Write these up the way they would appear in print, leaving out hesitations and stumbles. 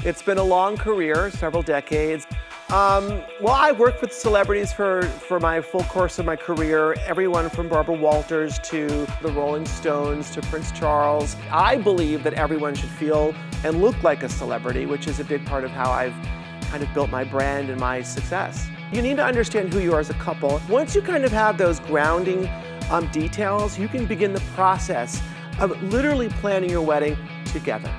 It's been a long career, several decades. Well, I worked with celebrities for my full course of my career, everyone from Barbara Walters to the Rolling Stones to Prince Charles. I believe that everyone should feel and look like a celebrity, which is a big part of how I've kind of built my brand and my success. You need to understand who you are as a couple. Once you kind of have those grounding details, you can begin the process of literally planning your wedding together.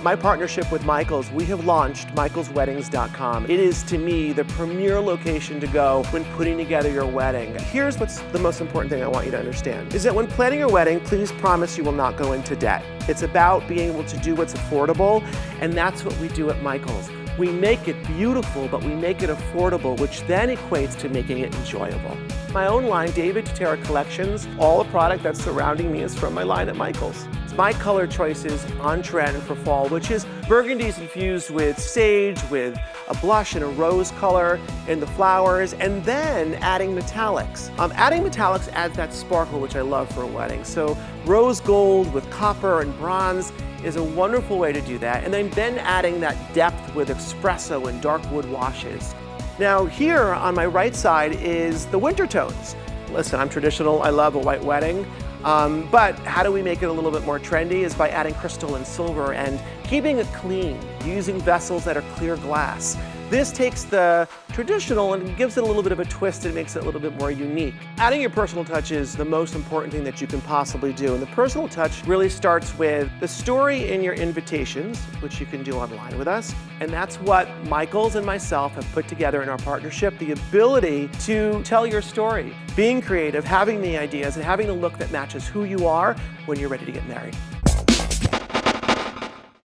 My partnership with Michaels, we have launched michaelsweddings.com. It is, to me, the premier location to go when putting together your wedding. Here's what's the most important thing I want you to understand, is that when planning your wedding, please promise you will not go into debt. It's about being able to do what's affordable, and that's what we do at Michaels. We make it beautiful, but we make it affordable, which then equates to making it enjoyable. My own line, David Tutera Collections, all the product that's surrounding me is from my line at Michaels. My color choice is on trend for fall, which is burgundies infused with sage, with a blush and a rose color in the flowers, and then adding metallics. Adding metallics adds that sparkle, which I love for a wedding. So rose gold with copper and bronze is a wonderful way to do that. And then adding that depth with espresso and dark wood washes. Now here on my right side is the winter tones. Listen, I'm traditional, I love a white wedding. But how do we make it a little bit more trendy is by adding crystal and silver and keeping it clean, using vessels that are clear glass. This takes the traditional and gives it a little bit of a twist and makes it a little bit more unique. Adding your personal touch is the most important thing that you can possibly do. And the personal touch really starts with the story in your invitations, which you can do online with us. And that's what Michaels and myself have put together in our partnership, the ability to tell your story, being creative, having the ideas, and having a look that matches who you are when you're ready to get married.